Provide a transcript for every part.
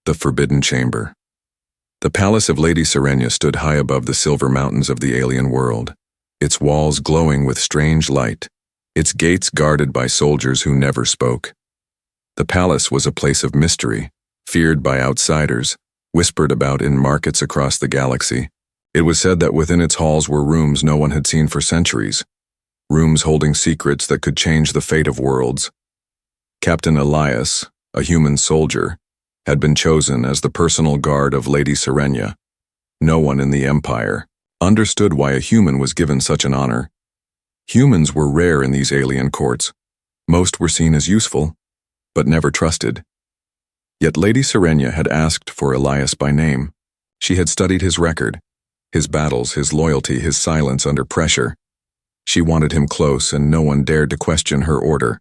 The Forbidden Chamber. The palace of Lady Serenia stood high above the silver mountains of the alien world, its walls glowing with strange light, its gates guarded by soldiers who never spoke. The palace was a place of mystery, feared by outsiders, whispered about in markets across the galaxy. It was said that within its halls were rooms no one had seen for centuries, rooms holding secrets that could change the fate of worlds. Captain Elias, a human soldier, had been chosen as the personal guard of Lady Serenia. No one in the Empire understood why a human was given such an honor. Humans were rare in these alien courts. Most were seen as useful, but never trusted. Yet Lady Serenia had asked for Elias by name. She had studied his record, his battles, his loyalty, his silence under pressure. She wanted him close, and no one dared to question her order.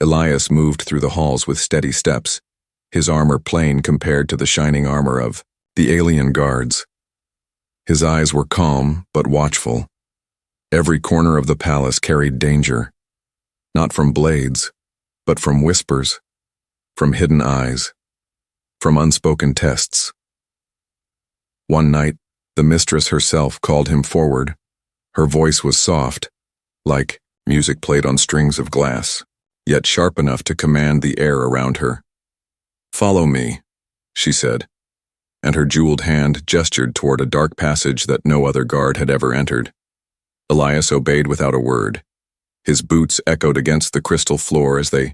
Elias moved through the halls with steady steps, his armor plain compared to the shining armor of the alien guards. His eyes were calm but watchful. Every corner of the palace carried danger, not from blades, but from whispers, from hidden eyes, from unspoken tests. One night, the mistress herself called him forward. Her voice was soft, like music played on strings of glass, yet sharp enough to command the air around her. "Follow me," she said, and her jeweled hand gestured toward a dark passage that no other guard had ever entered. Elias obeyed without a word. His boots echoed against the crystal floor as they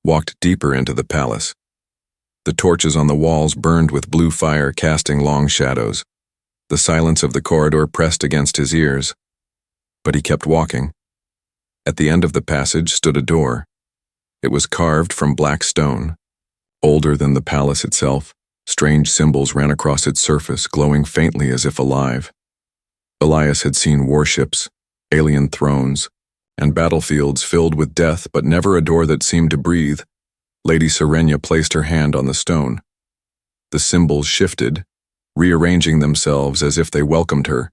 walked deeper into the palace. The torches on the walls burned with blue fire, casting long shadows. The silence of the corridor pressed against his ears, but he kept walking. At the end of the passage stood a door. It was carved from black stone. Older than the palace itself, strange symbols ran across its surface, glowing faintly as if alive. Elias had seen warships, alien thrones, and battlefields filled with death, but never a door that seemed to breathe. Lady Serenia placed her hand on the stone. The symbols shifted, rearranging themselves as if they welcomed her.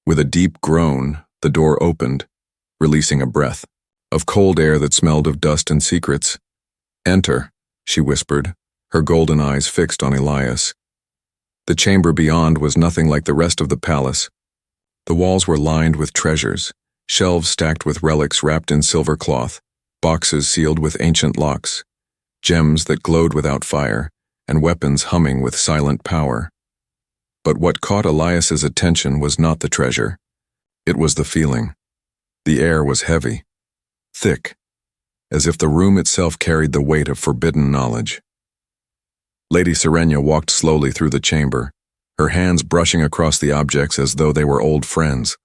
With a deep groan, the door opened, releasing a breath of cold air that smelled of dust and secrets. "Enter," she whispered, her golden eyes fixed on Elias. The chamber beyond was nothing like the rest of the palace. The walls were lined with treasures, shelves stacked with relics wrapped in silver cloth, boxes sealed with ancient locks, gems that glowed without fire, and weapons humming with silent power. But what caught Elias's attention was not the treasure. It was the feeling. The air was heavy, thick, as if the room itself carried the weight of forbidden knowledge. Lady Serenia walked slowly through the chamber, her hands brushing across the objects as though they were old friends.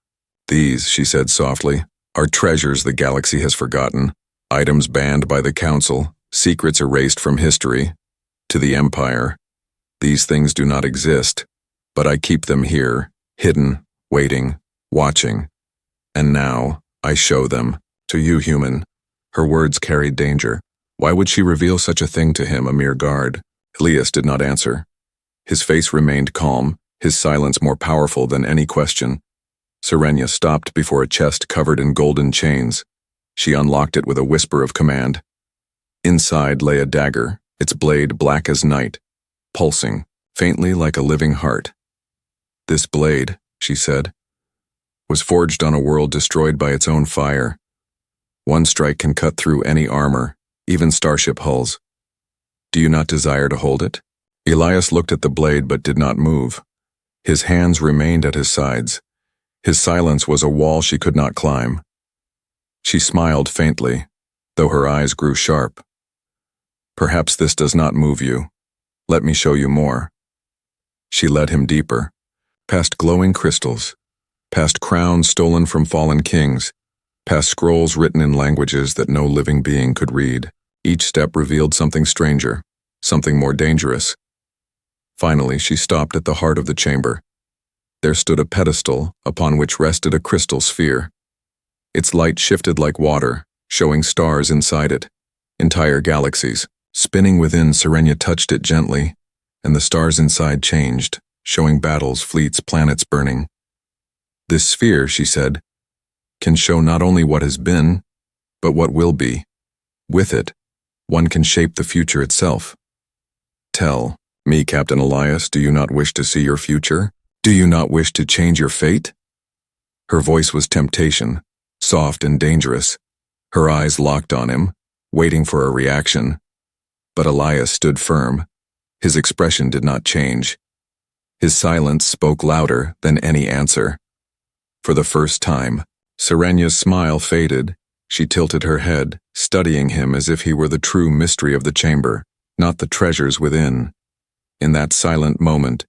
"These," she said softly, "are treasures the galaxy has forgotten, items banned by the Council, secrets erased from history. To the Empire, these things do not exist, but I keep them here, hidden, waiting, watching. And now, I show them, to you, human." Her words carried danger. Why would she reveal such a thing to him, a mere guard? Elias did not answer. His face remained calm, his silence more powerful than any question. Serenia stopped before a chest covered in golden chains. She unlocked it with a whisper of command. Inside lay a dagger, its blade black as night, pulsing, faintly like a living heart. "This blade," she said, "was forged on a world destroyed by its own fire. One strike can cut through any armor, even starship hulls. Do you not desire to hold it?" Elias looked at the blade but did not move. His hands remained at his sides. His silence was a wall she could not climb. She smiled faintly, though her eyes grew sharp. "Perhaps this does not move you. Let me show you more." She led him deeper, past glowing crystals, past crowns stolen from fallen kings, past scrolls written in languages that no living being could read. Each step revealed something stranger, something more dangerous. Finally, she stopped at the heart of the chamber. There stood a pedestal upon which rested a crystal sphere. Its light shifted like water, showing stars inside it, entire galaxies. Spinning within, Serenia touched it gently, and the stars inside changed, showing battles, fleets, planets burning. "This sphere," she said, "can show not only what has been, but what will be. With it, one can shape the future itself." "Tell," Me, Captain Elias, do you not wish to see your future? Do you not wish to change your fate? Her voice was temptation, soft and dangerous. Her eyes locked on him, waiting for a reaction. But Elias stood firm. His expression did not change. His silence spoke louder than any answer. For the first time, Serenya's smile faded. She tilted her head, studying him as if he were the true mystery of the chamber, not the treasures within. In that silent moment,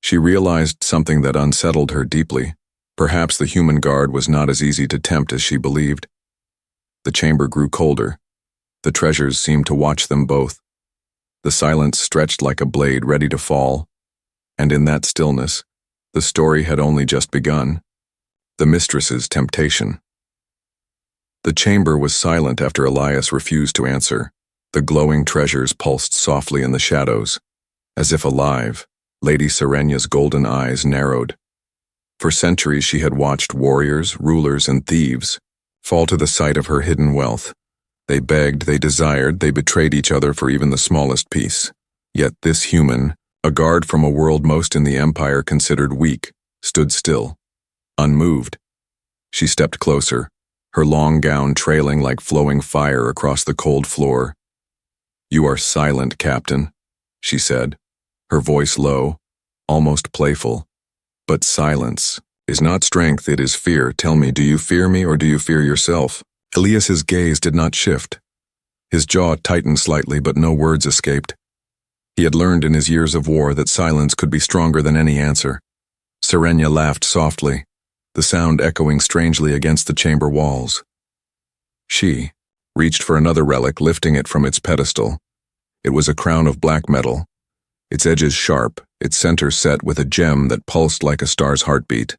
she realized something that unsettled her deeply. Perhaps the human guard was not as easy to tempt as she believed. The chamber grew colder. The treasures seemed to watch them both. The silence stretched like a blade ready to fall. And in that stillness, the story had only just begun. The mistress's temptation. The chamber was silent after Elias refused to answer. The glowing treasures pulsed softly in the shadows. As if alive, Lady Serenya's golden eyes narrowed. For centuries she had watched warriors, rulers, and thieves fall to the sight of her hidden wealth. They begged, they desired, they betrayed each other for even the smallest piece. Yet this human, a guard from a world most in the empire considered weak, stood still, unmoved. She stepped closer, her long gown trailing like flowing fire across the cold floor. "You are silent, Captain," she said, her voice low, almost playful. "But silence is not strength, it is fear. Tell me, do you fear me or do you fear yourself?" Elias's gaze did not shift. His jaw tightened slightly, but no words escaped. He had learned in his years of war that silence could be stronger than any answer. Serenya laughed softly, the sound echoing strangely against the chamber walls. She reached for another relic, lifting it from its pedestal. It was a crown of black metal, its edges sharp, its center set with a gem that pulsed like a star's heartbeat.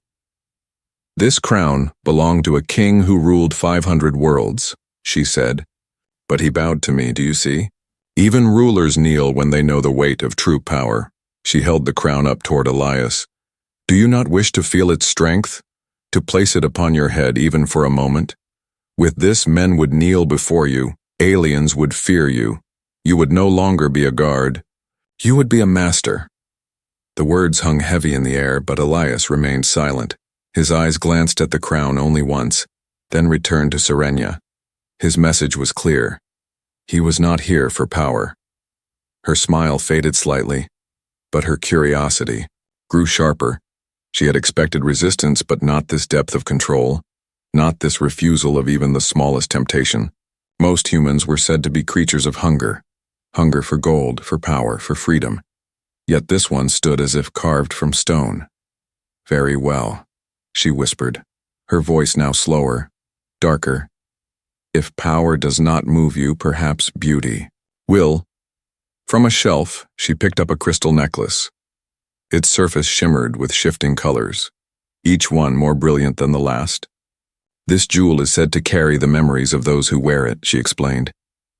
"This crown belonged to a king who ruled 500 worlds," she said. "But he bowed to me, do you see? Even rulers kneel when they know the weight of true power." She held the crown up toward Elias. "Do you not wish to feel its strength? To place it upon your head even for a moment? With this, men would kneel before you, aliens would fear you. You would no longer be a guard. You would be a master." The words hung heavy in the air, but Elias remained silent. His eyes glanced at the crown only once, then returned to Serenya. His message was clear. He was not here for power. Her smile faded slightly, but her curiosity grew sharper. She had expected resistance, but not this depth of control, not this refusal of even the smallest temptation. Most humans were said to be creatures of hunger. Hunger for gold, for power, for freedom. Yet this one stood as if carved from stone. "Very well," she whispered, her voice now slower, darker. "If power does not move you, perhaps beauty will." From a shelf, she picked up a crystal necklace. Its surface shimmered with shifting colors, each one more brilliant than the last. "This jewel is said to carry the memories of those who wear it," she explained.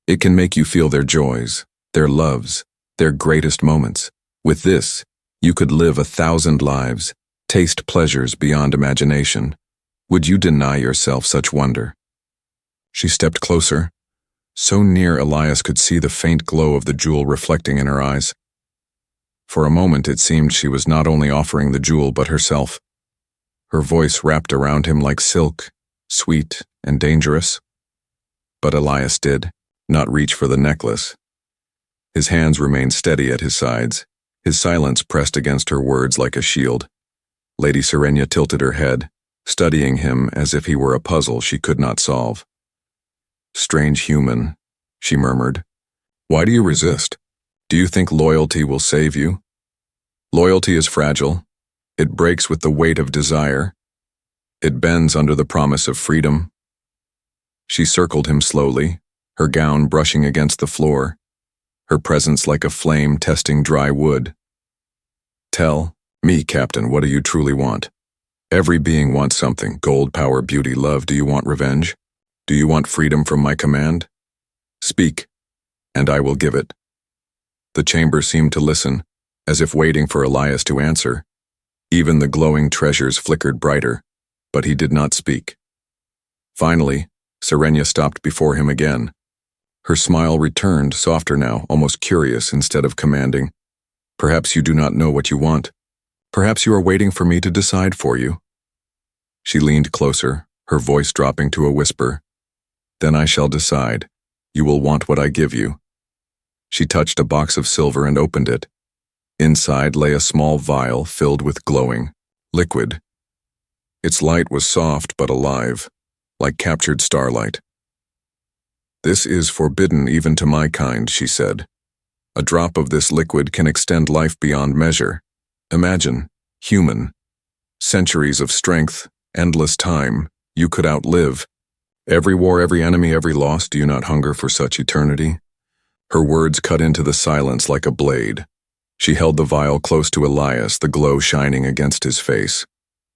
"It can make you feel their joys, their loves, their greatest moments. With this, you could live 1,000 lives, taste pleasures beyond imagination. Would you deny yourself such wonder?" She stepped closer, so near Elias could see the faint glow of the jewel reflecting in her eyes. For a moment it seemed she was not only offering the jewel but herself. Her voice wrapped around him like silk, sweet and dangerous. But Elias did not reach for the necklace. His hands remained steady at his sides, his silence pressed against her words like a shield. Lady Serenya tilted her head, studying him as if he were a puzzle she could not solve. "Strange human," she murmured. "Why do you resist? Do you think loyalty will save you? Loyalty is fragile. It breaks with the weight of desire. It bends under the promise of freedom." She circled him slowly, her gown brushing against the floor, her presence like a flame testing dry wood. "Tell me, Captain, what do you truly want? Every being wants something: gold, power, beauty, love. Do you want revenge? Do you want freedom from my command? Speak, and I will give it." The chamber seemed to listen, as if waiting for Elias to answer. Even the glowing treasures flickered brighter, but he did not speak. Finally, Serenya stopped before him again. Her smile returned, softer now, almost curious instead of commanding. Perhaps you do not know what you want. Perhaps you are waiting for me to decide for you." She leaned closer, her voice dropping to a whisper. "Then I shall decide. You will want what I give you." She touched a box of silver and opened it. Inside lay a small vial filled with glowing liquid. Its light was soft but alive, like captured starlight. "This is forbidden even to my kind," she said. "A drop of this liquid can extend life beyond measure. Imagine, human. Centuries of strength, endless time, you could outlive. Every war, every enemy, every loss, do you not hunger for such eternity?" Her words cut into the silence like a blade. She held the vial close to Elias, the glow shining against his face.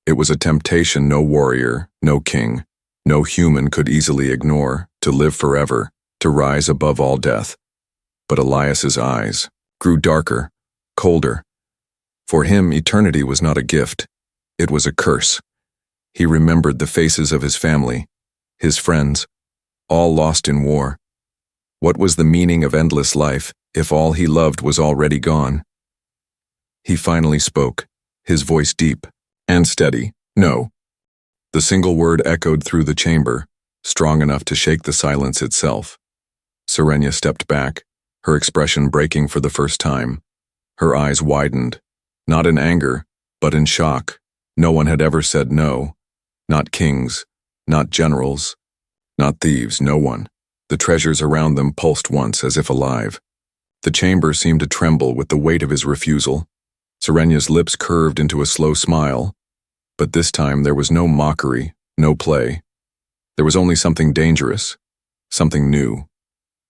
It was a temptation no warrior, no king, no human could easily ignore, to live forever, to rise above all death. But Elias's eyes grew darker, colder. For him, eternity was not a gift. It was a curse. He remembered the faces of his family, his friends, all lost in war. What was the meaning of endless life if all he loved was already gone? He finally spoke, his voice deep and steady. "No." The single word echoed through the chamber, strong enough to shake the silence itself. Serenia stepped back, her expression breaking for the first time. Her eyes widened, not in anger, but in shock. No one had ever said no. Not kings, not generals, not thieves, no one. The treasures around them pulsed once as if alive. The chamber seemed to tremble with the weight of his refusal. Serenia's lips curved into a slow smile, but this time there was no mockery, no play. There was only something dangerous, something new.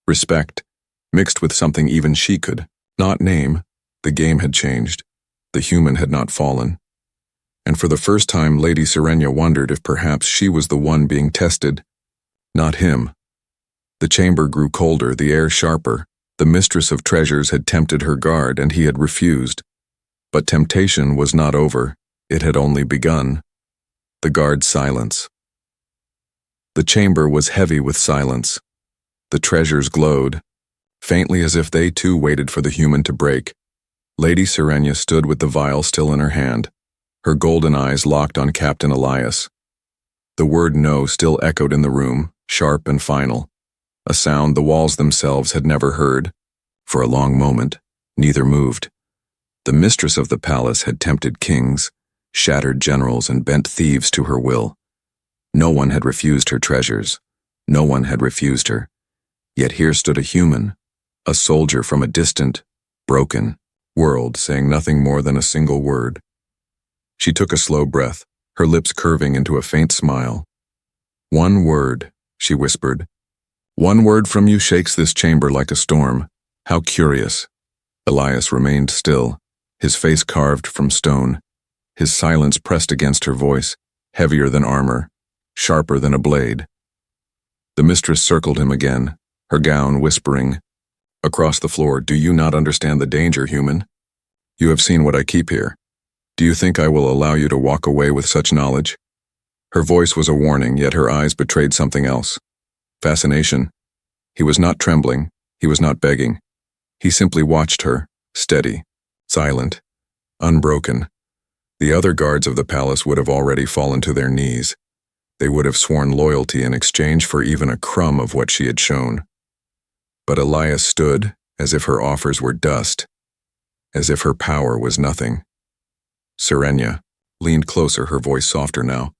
Respect, mixed with something even she could not name. The game had changed. The human had not fallen. And for the first time, Lady Serenia wondered if perhaps she was the one being tested, not him. The chamber grew colder, the air sharper. The mistress of treasures had tempted her guard, and he had refused. But temptation was not over. It had only begun. The guard's silence. The chamber was heavy with silence. The treasures glowed, faintly as if they too waited for the human to break. Lady Serenia stood with the vial still in her hand, her golden eyes locked on Captain Elias. The word no still echoed in the room, sharp and final, a sound the walls themselves had never heard. For a long moment, neither moved. The mistress of the palace had tempted kings, shattered generals, and bent thieves to her will. No one had refused her treasures. No one had refused her. Yet here stood a human, a soldier from a distant, broken world, saying nothing more than a single word. She took a slow breath, her lips curving into a faint smile. "One word," she whispered. "One word from you shakes this chamber like a storm. How curious." Elias remained still, his face carved from stone. His silence pressed against her voice, heavier than armor, sharper than a blade. The mistress circled him again, her gown whispering across the floor, "Do you not understand the danger, human? You have seen what I keep here. Do you think I will allow you to walk away with such knowledge?" Her voice was a warning, yet her eyes betrayed something else. Fascination. He was not trembling, he was not begging. He simply watched her, steady, silent, unbroken. The other guards of the palace would have already fallen to their knees. They would have sworn loyalty in exchange for even a crumb of what she had shown. But Elias stood as if her offers were dust, as if her power was nothing. Serenia leaned closer, her voice softer now.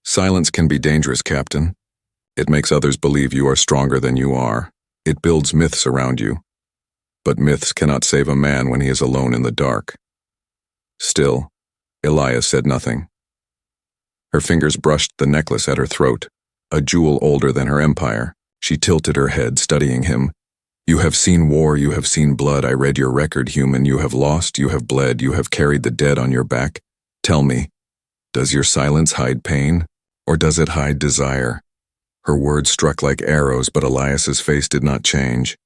"Silence can be dangerous, Captain. It makes others believe you are stronger than you are. It builds myths around you. But myths cannot save a man when he is alone in the dark." Still, Elias said nothing. Her fingers brushed the necklace at her throat, a jewel older than her empire. She tilted her head, studying him. "You have seen war, you have seen blood. I read your record, human. You have lost, you have bled, you have carried the dead on your back. Tell me, does your silence hide pain, or does it hide desire?" Her words struck like arrows, but Elias's face did not change.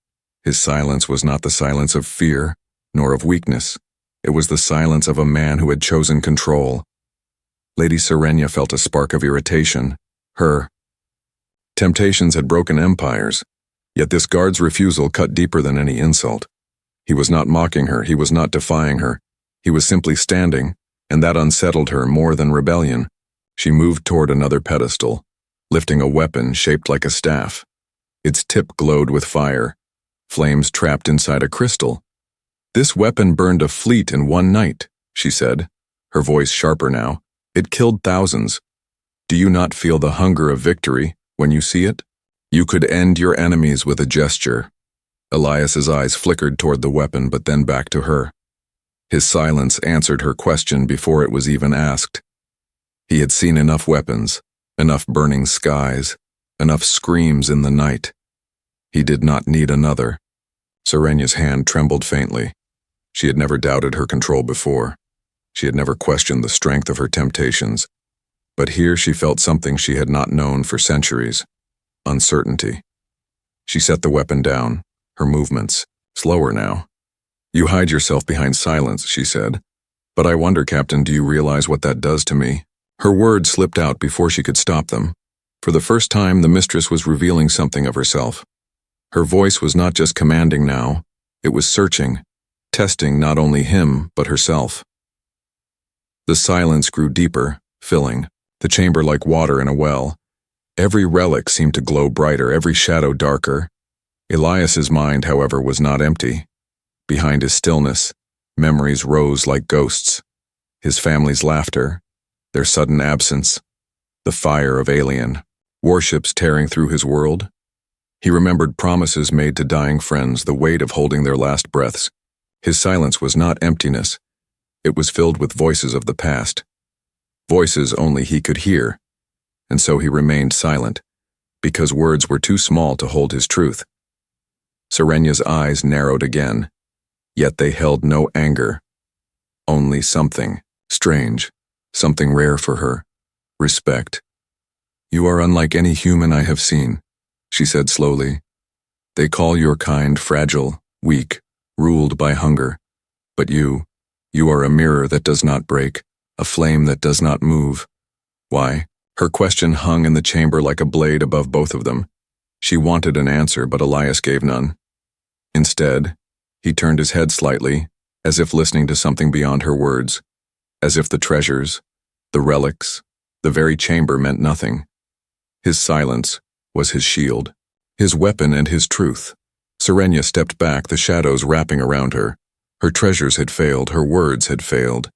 His silence was not the silence of fear, nor of weakness. It was the silence of a man who had chosen control. Lady Serenia felt a spark of irritation. Her temptations had broken empires, yet this guard's refusal cut deeper than any insult. He was not mocking her, he was not defying her. He was simply standing, and that unsettled her more than rebellion. She moved toward another pedestal, lifting a weapon shaped like a staff. Its tip glowed with fire, flames trapped inside a crystal. "This weapon burned a fleet in one night," she said, her voice sharper now. "It killed thousands. Do you not feel the hunger of victory when you see it? You could end your enemies with a gesture." Elias's eyes flickered toward the weapon, but then back to her. His silence answered her question before it was even asked. He had seen enough weapons, enough burning skies, enough screams in the night. He did not need another. Serenya's hand trembled faintly. She had never doubted her control before. She had never questioned the strength of her temptations. But here she felt something she had not known for centuries: uncertainty. She set the weapon down, her movements slower now. "You hide yourself behind silence," she said. "But I wonder, Captain, do you realize what that does to me?" Her words slipped out before she could stop them. For the first time, the mistress was revealing something of herself. Her voice was not just commanding now, it was searching, testing not only him, but herself. The silence grew deeper, filling the chamber like water in a well. Every relic seemed to glow brighter, every shadow darker. Elias's mind, however, was not empty. Behind his stillness, memories rose like ghosts. His family's laughter, their sudden absence, the fire of alien warships tearing through his world. He remembered promises made to dying friends, the weight of holding their last breaths. His silence was not emptiness. It was filled with voices of the past. Voices only he could hear. And so he remained silent, because words were too small to hold his truth. Serenya's eyes narrowed again, yet they held no anger. Only something strange, something rare for her: respect. "You are unlike any human I have seen," she said slowly. "They call your kind fragile, weak, ruled by hunger. But you are a mirror that does not break, a flame that does not move." Why? Her question hung in the chamber like a blade above both of them. She wanted an answer, but Elias gave none. Instead, he turned his head slightly, as if listening to something beyond her words, as if the treasures, the relics, the very chamber meant nothing. His silence was his shield, his weapon and his truth. Serenya stepped back, the shadows wrapping around her. Her treasures had failed, her words had failed.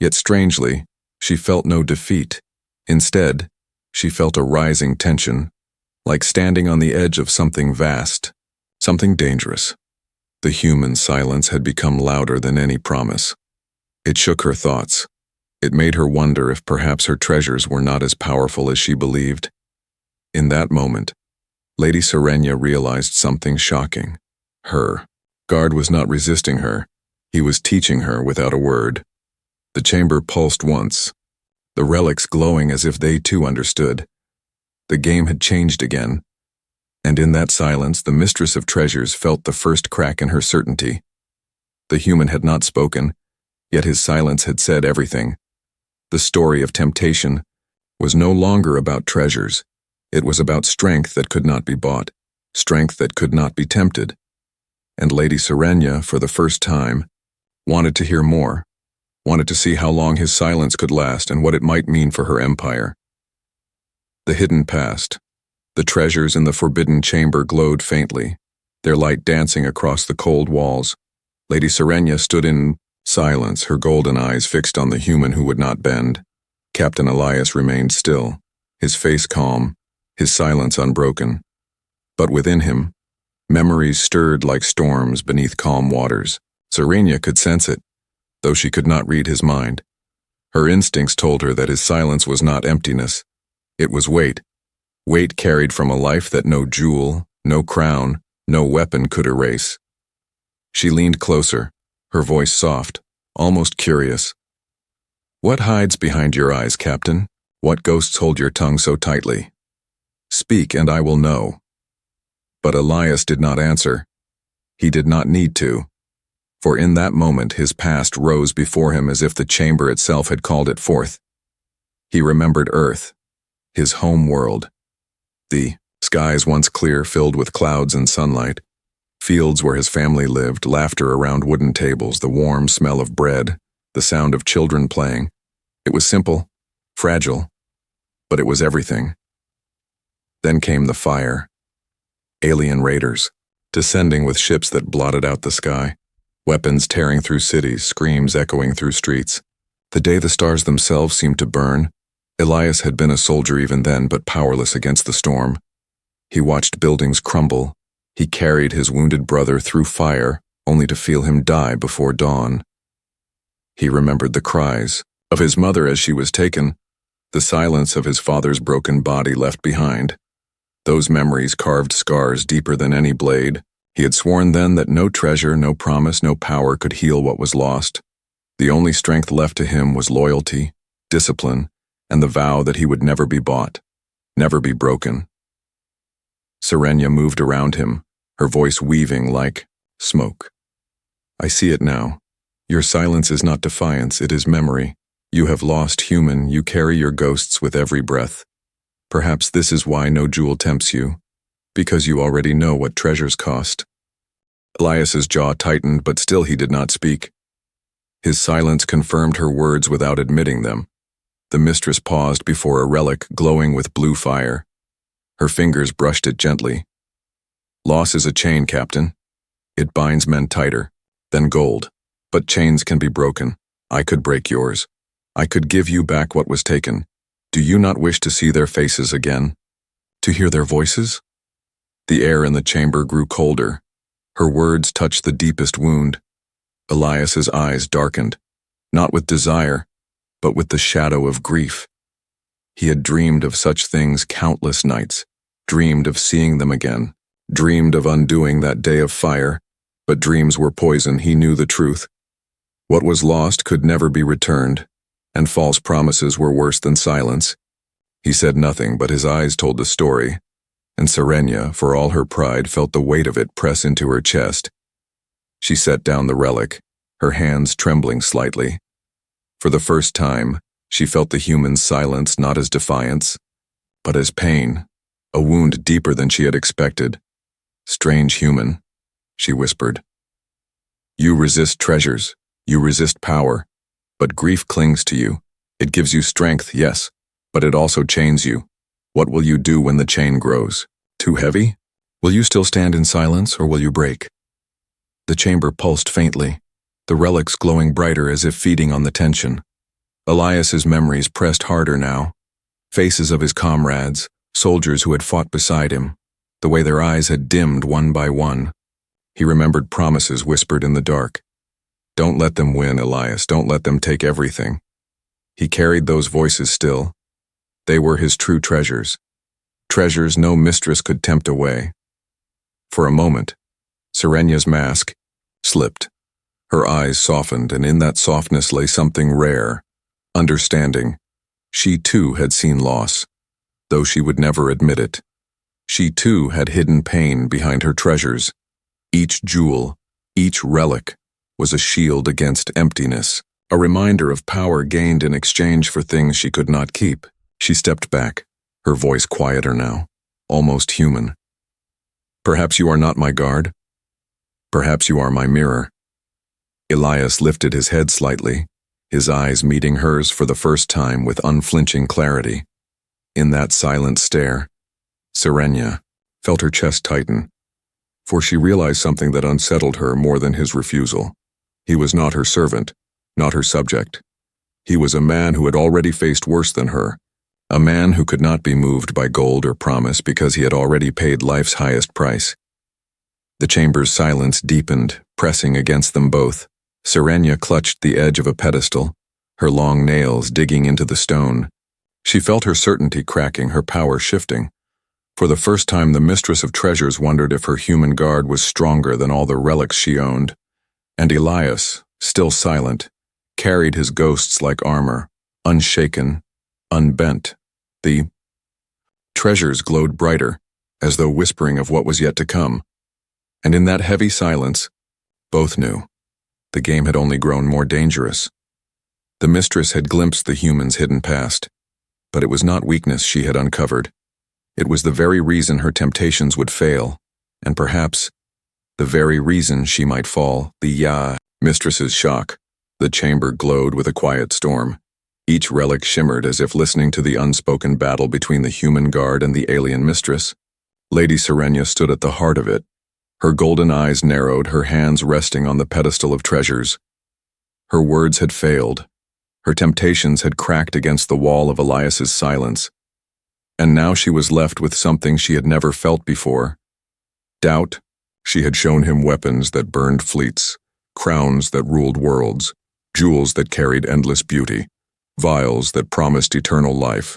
Yet strangely, she felt no defeat. Instead, she felt a rising tension, like standing on the edge of something vast, something dangerous. The human silence had become louder than any promise. It shook her thoughts. It made her wonder if perhaps her treasures were not as powerful as she believed. In that moment, Lady Serenya realized something shocking. Her guard was not resisting her. He was teaching her without a word. The chamber pulsed once, the relics glowing as if they too understood. The game had changed again, and in that silence the mistress of treasures felt the first crack in her certainty. The human had not spoken, yet his silence had said everything. The story of temptation was no longer about treasures. It was about strength that could not be bought, strength that could not be tempted. And Lady Serenya, for the first time, wanted to hear more, wanted to see how long his silence could last and what it might mean for her empire. The hidden past. The treasures in the forbidden chamber glowed faintly, their light dancing across the cold walls. Lady Serenya stood in silence, her golden eyes fixed on the human who would not bend. Captain Elias remained still, his face calm, his silence unbroken. But within him, memories stirred like storms beneath calm waters. Serenya could sense it, though she could not read his mind. Her instincts told her that his silence was not emptiness. It was weight. Weight carried from a life that no jewel, no crown, no weapon could erase. She leaned closer, her voice soft, almost curious. "What hides behind your eyes, Captain? What ghosts hold your tongue so tightly? Speak, and I will know." But Elias did not answer. He did not need to. For in that moment his past rose before him as if the chamber itself had called it forth. He remembered Earth, his home world. The skies once clear, filled with clouds and sunlight. Fields where his family lived, laughter around wooden tables, the warm smell of bread, the sound of children playing. It was simple, fragile, but it was everything. Then came the fire. Alien raiders, descending with ships that blotted out the sky, weapons tearing through cities, screams echoing through streets. The day the stars themselves seemed to burn, Elias had been a soldier even then, but powerless against the storm. He watched buildings crumble. He carried his wounded brother through fire, only to feel him die before dawn. He remembered the cries of his mother as she was taken, the silence of his father's broken body left behind. Those memories carved scars deeper than any blade. He had sworn then that no treasure, no promise, no power could heal what was lost. The only strength left to him was loyalty, discipline, and the vow that he would never be bought, never be broken. Serenia moved around him, her voice weaving like smoke. I see it now. Your silence is not defiance, it is memory. You have lost human, you carry your ghosts with every breath. Perhaps this is why no jewel tempts you, because you already know what treasures cost. Elias's jaw tightened, but still he did not speak. His silence confirmed her words without admitting them. The mistress paused before a relic glowing with blue fire. Her fingers brushed it gently. Loss is a chain, Captain. It binds men tighter than gold, but chains can be broken. I could break yours. I could give you back what was taken. Do you not wish to see their faces again? To hear their voices? The air in the chamber grew colder. Her words touched the deepest wound. Elias's eyes darkened, not with desire, but with the shadow of grief. He had dreamed of such things countless nights, dreamed of seeing them again, dreamed of undoing that day of fire, but dreams were poison, he knew the truth. What was lost could never be returned, and false promises were worse than silence. He said nothing, but his eyes told the story, and Serenia, for all her pride, felt the weight of it press into her chest. She set down the relic, her hands trembling slightly. For the first time, she felt the human's silence not as defiance, but as pain, a wound deeper than she had expected. Strange human, she whispered. You resist treasures, you resist power, but grief clings to you. It gives you strength, yes, but it also chains you. What will you do when the chain grows? Too heavy? Will you still stand in silence, or will you break? The chamber pulsed faintly, the relics glowing brighter as if feeding on the tension. Elias's memories pressed harder now. Faces of his comrades, soldiers who had fought beside him, the way their eyes had dimmed one by one. He remembered promises whispered in the dark. Don't let them win, Elias, don't let them take everything. He carried those voices still. They were his true treasures. Treasures no mistress could tempt away. For a moment, Serenia's mask slipped. Her eyes softened, and in that softness lay something rare, understanding. She too had seen loss, though she would never admit it. She too had hidden pain behind her treasures. Each jewel, each relic, was a shield against emptiness, a reminder of power gained in exchange for things she could not keep. She stepped back, her voice quieter now, almost human. Perhaps you are not my guard. Perhaps you are my mirror. Elias lifted his head slightly, his eyes meeting hers for the first time with unflinching clarity. In that silent stare, Serenia felt her chest tighten, for she realized something that unsettled her more than his refusal. He was not her servant, not her subject. He was a man who had already faced worse than her, a man who could not be moved by gold or promise because he had already paid life's highest price. The chamber's silence deepened, pressing against them both. Serenia clutched the edge of a pedestal, her long nails digging into the stone. She felt her certainty cracking, her power shifting. For the first time, the mistress of treasures wondered if her human guard was stronger than all the relics she owned. And Elias, still silent, carried his ghosts like armor, unshaken, unbent. The treasures glowed brighter, as though whispering of what was yet to come. And in that heavy silence, both knew. The game had only grown more dangerous. The mistress had glimpsed the human's hidden past, but it was not weakness she had uncovered. It was the very reason her temptations would fail, and perhaps The very reason she might fall, Mistress's shock. The chamber glowed with a quiet storm. Each relic shimmered as if listening to the unspoken battle between the human guard and the alien mistress. Lady Serenia stood at the heart of it. Her golden eyes narrowed, her hands resting on the pedestal of treasures. Her words had failed. Her temptations had cracked against the wall of Elias's silence. And now she was left with something she had never felt before. Doubt. She had shown him weapons that burned fleets, crowns that ruled worlds, jewels that carried endless beauty, vials that promised eternal life.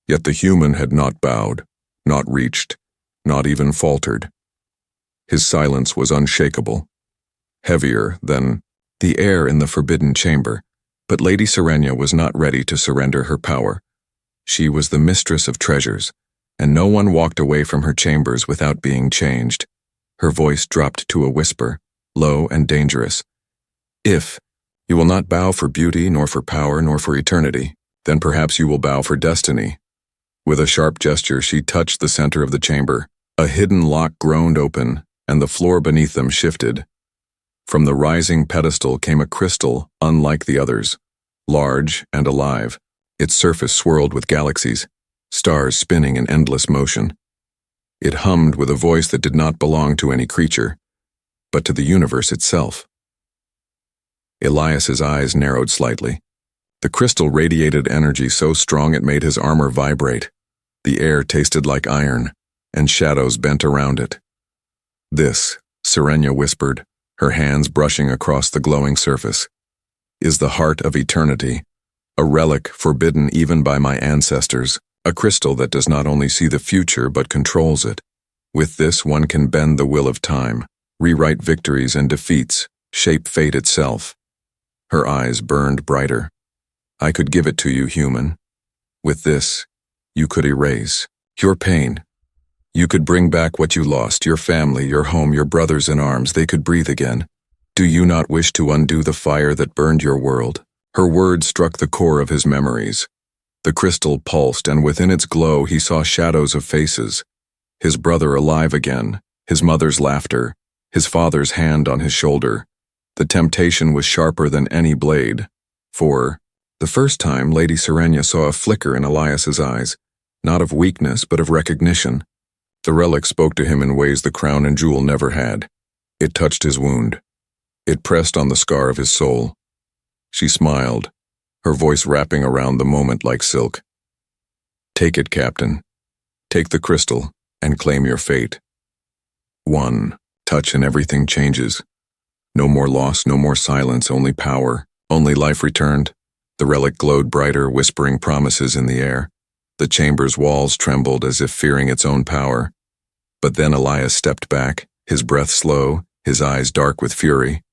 Yet the human had not bowed, not reached, not even faltered. His silence was unshakable, heavier than the air in the forbidden chamber, but Lady Serenia was not ready to surrender her power. She was the mistress of treasures, and no one walked away from her chambers without being changed. Her voice dropped to a whisper, low and dangerous. If you will not bow for beauty, nor for power, nor for eternity, then perhaps you will bow for destiny. With a sharp gesture, she touched the center of the chamber. A hidden lock groaned open, and the floor beneath them shifted. From the rising pedestal came a crystal unlike the others, large and alive. Its surface swirled with galaxies, stars spinning in endless motion. It hummed with a voice that did not belong to any creature, but to the universe itself. Elias's eyes narrowed slightly. The crystal radiated energy so strong it made his armor vibrate. The air tasted like iron, and shadows bent around it. This, Serenia whispered, her hands brushing across the glowing surface, is the heart of eternity, a relic forbidden even by my ancestors, a crystal that does not only see the future but controls it. With this one can bend the will of time, rewrite victories and defeats, shape fate itself. Her eyes burned brighter. I could give it to you, human. With this, you could erase your pain. You could bring back what you lost, your family, your home, your brothers in arms. They could breathe again. Do you not wish to undo the fire that burned your world? Her words struck the core of his memories. The crystal pulsed, and within its glow he saw shadows of faces. His brother alive again, his mother's laughter, his father's hand on his shoulder. The temptation was sharper than any blade. For the first time, Lady Serenia saw a flicker in Elias's eyes, not of weakness but of recognition. The relic spoke to him in ways the crown and jewel never had. It touched his wound. It pressed on the scar of his soul. She smiled, her voice wrapping around the moment like silk. Take it, Captain. Take the crystal and claim your fate. One touch and everything changes. No more loss, no more silence, only power, only life returned. The relic glowed brighter, whispering promises in the air. The chamber's walls trembled as if fearing its own power. But then Elias stepped back, his breath slow, his eyes dark with fury.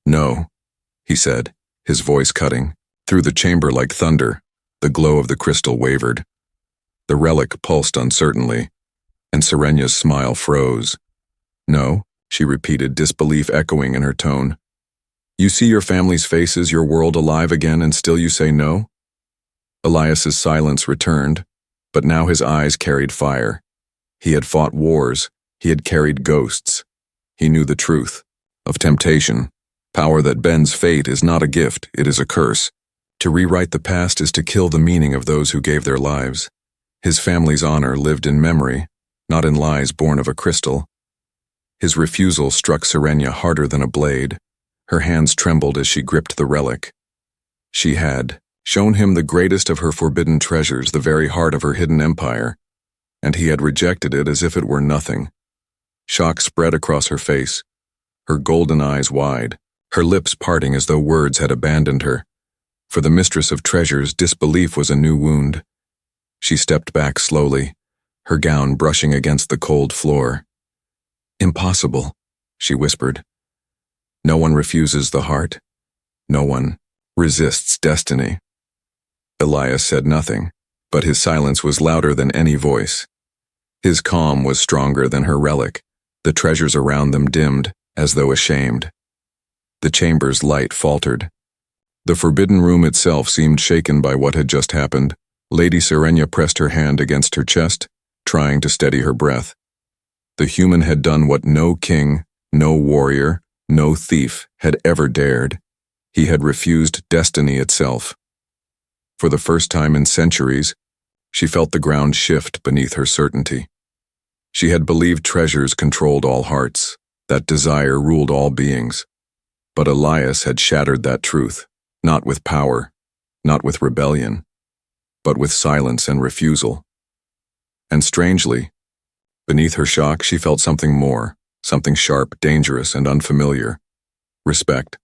No, he said, his voice cutting. Through the chamber like thunder, the glow of the crystal wavered. The relic pulsed uncertainly, and Serenia's smile froze. No, she repeated, disbelief echoing in her tone. You see your family's faces, your world alive again, and still you say no? Elias's silence returned, but now his eyes carried fire. He had fought wars, he had carried ghosts. He knew the truth of temptation. Power that bends fate is not a gift, it is a curse. To rewrite the past is to kill the meaning of those who gave their lives. His family's honor lived in memory, not in lies born of a crystal. His refusal struck Serenia harder than a blade. Her hands trembled as she gripped the relic. She had shown him the greatest of her forbidden treasures, the very heart of her hidden empire, and he had rejected it as if it were nothing. Shock spread across her face, her golden eyes wide, her lips parting as though words had abandoned her. For the mistress of treasures, disbelief was a new wound. She stepped back slowly, her gown brushing against the cold floor. Impossible, she whispered. No one refuses the heart. No one resists destiny. Elias said nothing, but his silence was louder than any voice. His calm was stronger than her relic. The treasures around them dimmed, as though ashamed. The chamber's light faltered. The forbidden room itself seemed shaken by what had just happened. Lady Serenia pressed her hand against her chest, trying to steady her breath. The human had done what no king, no warrior, no thief had ever dared. He had refused destiny itself. For the first time in centuries, she felt the ground shift beneath her certainty. She had believed treasures controlled all hearts, that desire ruled all beings. But Elias had shattered that truth, not with power, not with rebellion, but with silence and refusal. And strangely, beneath her shock, she felt something more, something sharp, dangerous, and unfamiliar. Respect.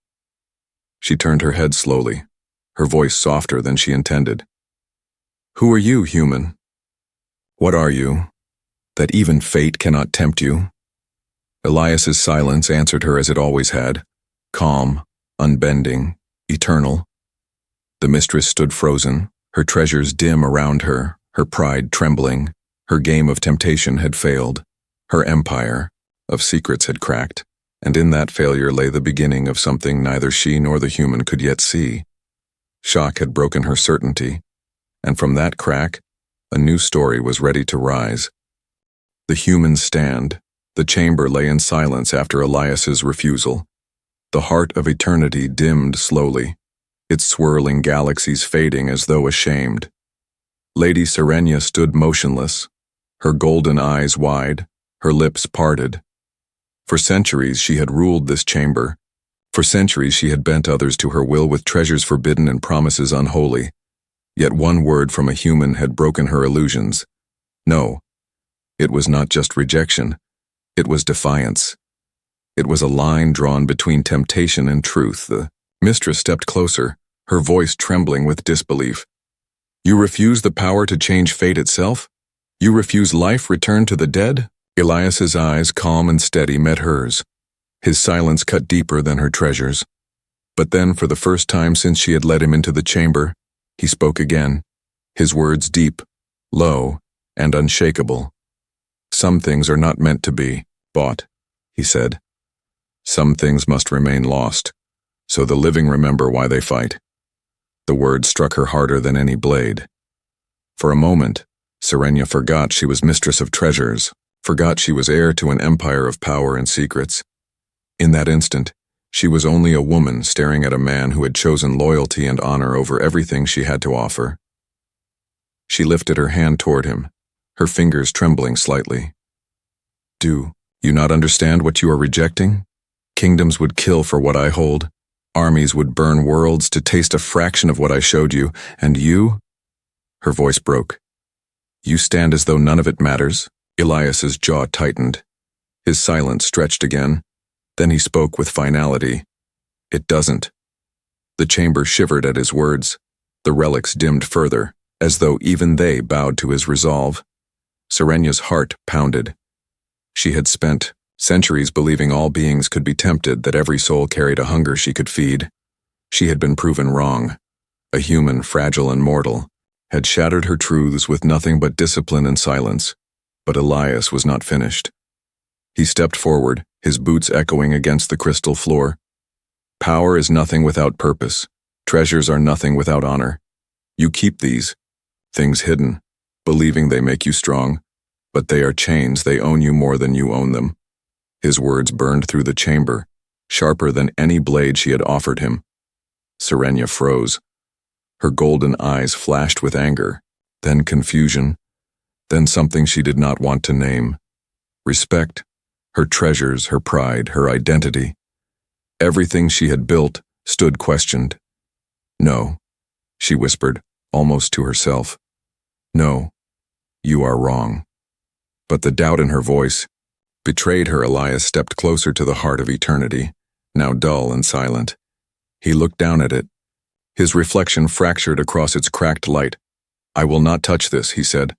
She turned her head slowly, her voice softer than she intended. Who are you, human? What are you, that even fate cannot tempt you? Elias's silence answered her as it always had, calm, unbending, eternal. The mistress stood frozen, her treasures dim around her, her pride trembling. Her game of temptation had failed. Her empire of secrets had cracked, and in that failure lay the beginning of something neither she nor the human could yet see. Shock had broken her certainty, and from that crack, a new story was ready to rise. The human stand. The chamber lay in silence after Elias's refusal. The heart of eternity dimmed slowly, its swirling galaxies fading as though ashamed. Lady Serenia stood motionless, her golden eyes wide, her lips parted. For centuries she had ruled this chamber. For centuries she had bent others to her will with treasures forbidden and promises unholy. Yet one word from a human had broken her illusions. No, it was not just rejection. It was defiance. It was a line drawn between temptation and truth. The mistress stepped closer, her voice trembling with disbelief. You refuse the power to change fate itself? You refuse life returned to the dead? Elias's eyes, calm and steady, met hers. His silence cut deeper than her treasures. But then, for the first time since she had led him into the chamber, he spoke again, his words deep, low, and unshakable. Some things are not meant to be bought, he said. Some things must remain lost, so the living remember why they fight. The words struck her harder than any blade. For a moment, Serenia forgot she was mistress of treasures, forgot she was heir to an empire of power and secrets. In that instant, she was only a woman staring at a man who had chosen loyalty and honor over everything she had to offer. She lifted her hand toward him, her fingers trembling slightly. Do you not understand what you are rejecting? Kingdoms would kill for what I hold. Armies would burn worlds to taste a fraction of what I showed you, and you? Her voice broke. You stand as though none of it matters? Elias's jaw tightened. His silence stretched again. Then he spoke with finality. It doesn't. The chamber shivered at his words. The relics dimmed further, as though even they bowed to his resolve. Serenia's heart pounded. She had spent centuries believing all beings could be tempted, that every soul carried a hunger she could feed. She had been proven wrong. A human, fragile and mortal, had shattered her truths with nothing but discipline and silence. But Elias was not finished. He stepped forward, his boots echoing against the crystal floor. Power is nothing without purpose. Treasures are nothing without honor. You keep these things hidden, believing they make you strong, but they are chains. They own you more than you own them. His words burned through the chamber, sharper than any blade she had offered him. Serenia froze. Her golden eyes flashed with anger, then confusion, then something she did not want to name. Respect, her treasures, her pride, her identity. Everything she had built stood questioned. No, she whispered, almost to herself. No, you are wrong. But the doubt in her voice betrayed her. Elias stepped closer to the heart of eternity, now dull and silent. He looked down at it. His reflection fractured across its cracked light. I will not touch this, he said,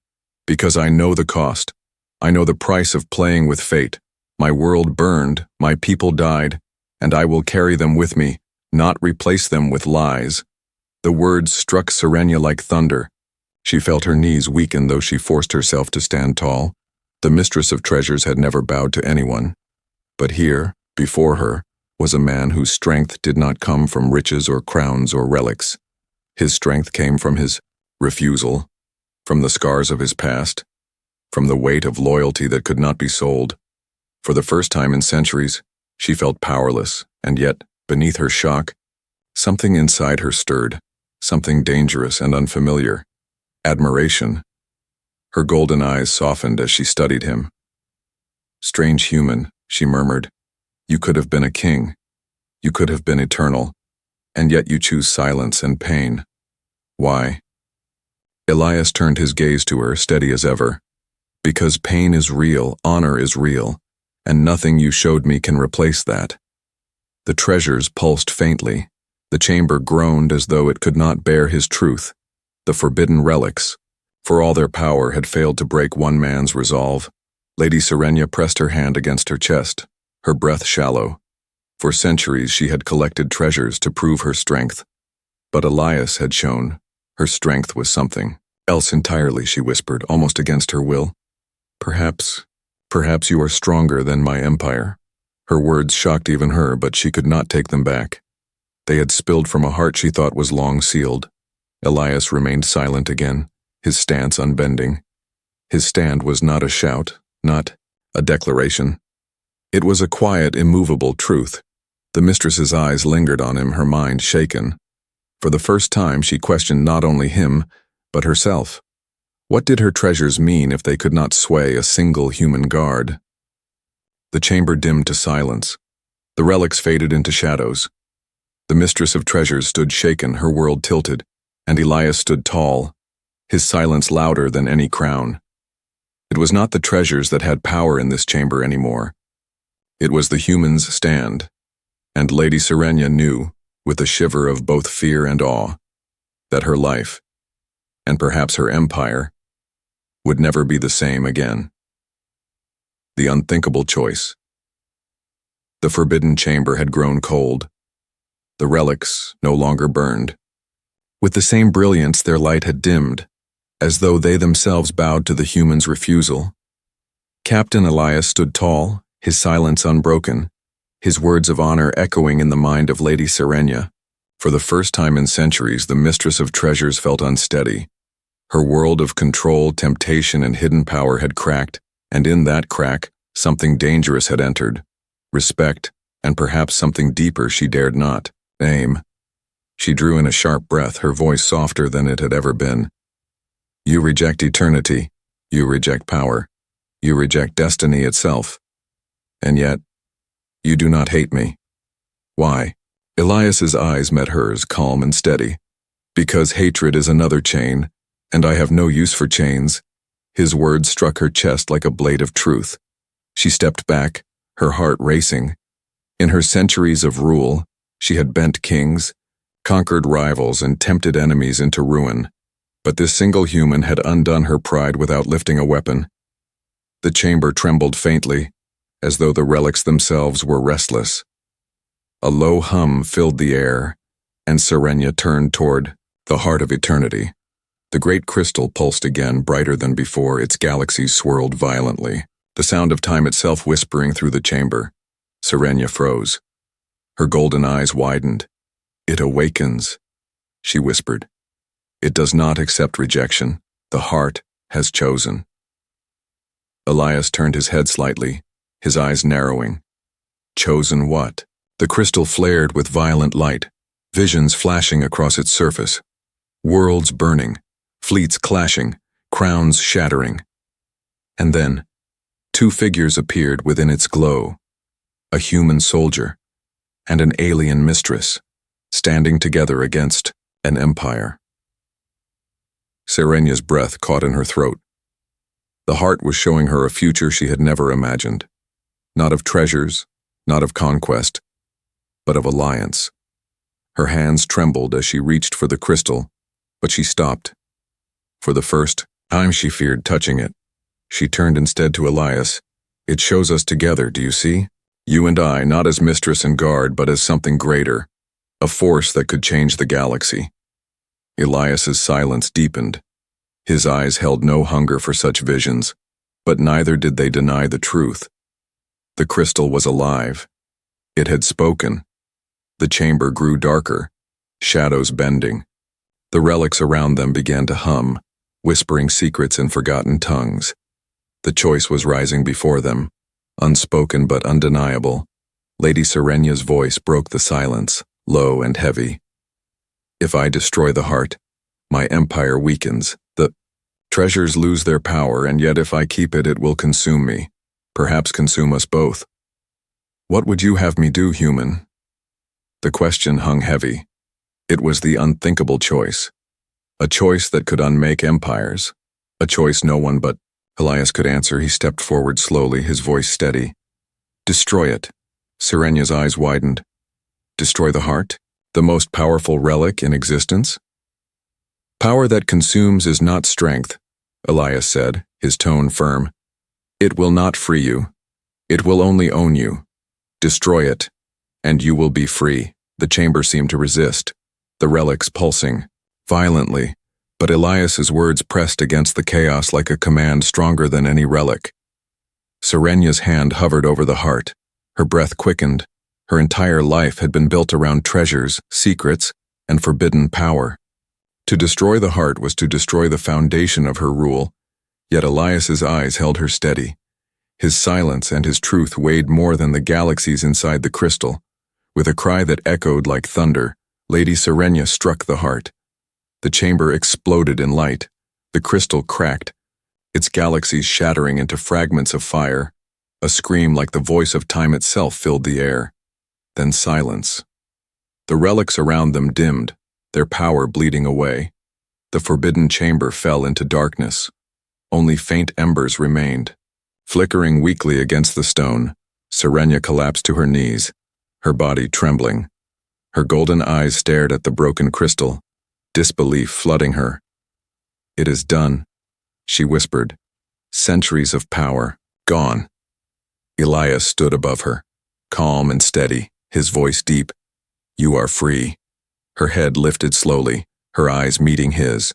because I know the cost. I know the price of playing with fate. My world burned, my people died, and I will carry them with me, not replace them with lies. The words struck Serenia like thunder. She felt her knees weaken, though she forced herself to stand tall. The mistress of treasures had never bowed to anyone. But here, before her, was a man whose strength did not come from riches or crowns or relics. His strength came from his refusal, from the scars of his past, from the weight of loyalty that could not be sold. For the first time in centuries, She felt powerless, and yet, beneath her shock, something inside her stirred, something dangerous and unfamiliar. Admiration. Her golden eyes softened as she studied him. "Strange human," she murmured. "You could have been a king. You could have been eternal. And yet you choose silence and pain. Why?" Elias turned his gaze to her, steady as ever. "Because pain is real, honor is real, and nothing you showed me can replace that." The treasures pulsed faintly. The chamber groaned as though it could not bear his truth. The forbidden relics, for all their power, had failed to break one man's resolve. Lady Serenia pressed her hand against her chest, her breath shallow. For centuries she had collected treasures to prove her strength. But Elias had shown her strength was something else entirely, she whispered, almost against her will. Perhaps you are stronger than my empire." Her words shocked even her, but she could not take them back. They had spilled from a heart she thought was long sealed. Elias remained silent again, his stance unbending. His stand was not a shout, not a declaration. It was a quiet, immovable truth. The mistress's eyes lingered on him, her mind shaken. For the first time she questioned not only him, but herself. What did her treasures mean if they could not sway a single human guard? The chamber dimmed to silence. The relics faded into shadows. The mistress of treasures stood shaken, her world tilted, and Elias stood tall, his silence louder than any crown. It was not the treasures that had power in this chamber anymore. It was the human's stand, and Lady Serenia knew, with a shiver of both fear and awe, that her life, and perhaps her empire, would never be the same again. The unthinkable choice. The forbidden chamber had grown cold. The relics no longer burned. With the same brilliance, their light had dimmed, as though they themselves bowed to the human's refusal. Captain Elias stood tall, his silence unbroken, his words of honor echoing in the mind of Lady Serenia. For the first time in centuries, the mistress of treasures felt unsteady. Her world of control, temptation, and hidden power had cracked, and in that crack, something dangerous had entered. Respect, and perhaps something deeper she dared not name. She drew in a sharp breath, her voice softer than it had ever been. "You reject eternity. You reject power. You reject destiny itself. And yet, you do not hate me. Why?" Elias's eyes met hers, calm and steady. "Because hatred is another chain, and I have no use for chains." His words struck her chest like a blade of truth. She stepped back, her heart racing. In her centuries of rule, she had bent kings, conquered rivals, and tempted enemies into ruin. But this single human had undone her pride without lifting a weapon. The chamber trembled faintly, as though the relics themselves were restless. A low hum filled the air, and Serenia turned toward the heart of eternity. The great crystal pulsed again, brighter than before, its galaxies swirled violently, the sound of time itself whispering through the chamber. Serenia froze. Her golden eyes widened. "It awakens," she whispered. "It does not accept rejection. The heart has chosen." Elias turned his head slightly, his eyes narrowing. Chosen what? The crystal flared with violent light, visions flashing across its surface. Worlds burning, fleets clashing, crowns shattering. And then, two figures appeared within its glow. A human soldier and an alien mistress, standing together against an empire. Serenia's breath caught in her throat. The heart was showing her a future she had never imagined. Not of treasures, not of conquest, but of alliance. Her hands trembled as she reached for the crystal, but she stopped. For the first time she feared touching it. She turned instead to Elias. "It shows us together, do you see? You and I, not as mistress and guard, but as something greater, a force that could change the galaxy." Elias's silence deepened. His eyes held no hunger for such visions, but neither did they deny the truth. The crystal was alive. It had spoken. The chamber grew darker, shadows bending. The relics around them began to hum, whispering secrets in forgotten tongues. The choice was rising before them, unspoken but undeniable. Lady Serenya's voice broke the silence, low and heavy. If I destroy the heart, my empire weakens. The treasures lose their power, and yet if I keep it, it will consume me, perhaps consume us both. What would you have me do, human? The question hung heavy. It was the unthinkable choice. A choice that could unmake empires. A choice no one but Elias could answer. He stepped forward slowly, his voice steady. Destroy it. Serenya's eyes widened. Destroy the heart? The most powerful relic in existence? Power that consumes is not strength, Elias said, his tone firm. It will not free you. It will only own you. Destroy it, and you will be free. The chamber seemed to resist, the relics pulsing, violently, but Elias's words pressed against the chaos like a command stronger than any relic. Serenya's hand hovered over the heart. Her breath quickened. Her entire life had been built around treasures, secrets, and forbidden power. To destroy the heart was to destroy the foundation of her rule, yet Elias's eyes held her steady. His silence and his truth weighed more than the galaxies inside the crystal. With a cry that echoed like thunder, Lady Serenya struck the heart. The chamber exploded in light. The crystal cracked, its galaxies shattering into fragments of fire. A scream like the voice of time itself filled the air. Then silence. The relics around them dimmed, their power bleeding away. The forbidden chamber fell into darkness. Only faint embers remained. Flickering weakly against the stone, Serenya collapsed to her knees, her body trembling. Her golden eyes stared at the broken crystal, disbelief flooding her. It is done, she whispered. Centuries of power, gone. Elias stood above her, calm and steady, his voice deep. You are free. Her head lifted slowly, her eyes meeting his.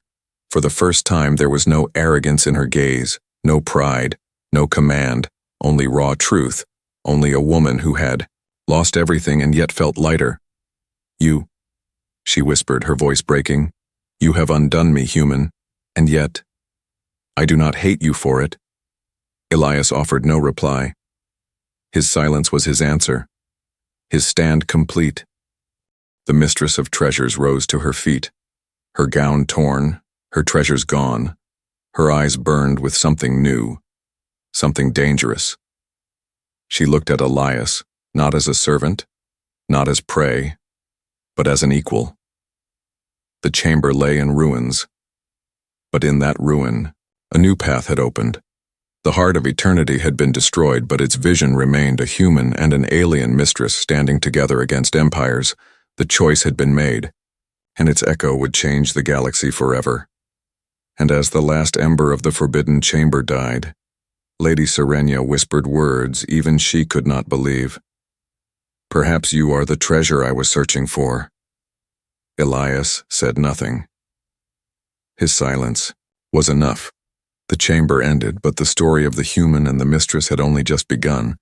For the first time there was no arrogance in her gaze, no pride, no command, only raw truth, only a woman who had lost everything and yet felt lighter. You, she whispered, her voice breaking, you have undone me, human, and yet, I do not hate you for it. Elias offered no reply. His silence was his answer, his stand complete. The mistress of treasures rose to her feet, her gown torn, her treasures gone. Her eyes burned with something new, something dangerous. She looked at Elias, not as a servant, not as prey, but as an equal. The chamber lay in ruins, but in that ruin, a new path had opened. The heart of eternity had been destroyed, but its vision remained, a human and an alien mistress standing together against empires. The choice had been made, and its echo would change the galaxy forever. And as the last ember of the forbidden chamber died, Lady Serenya whispered words even she could not believe. Perhaps you are the treasure I was searching for. Elias said nothing. His silence was enough. The chamber ended, but the story of the human and the mistress had only just begun.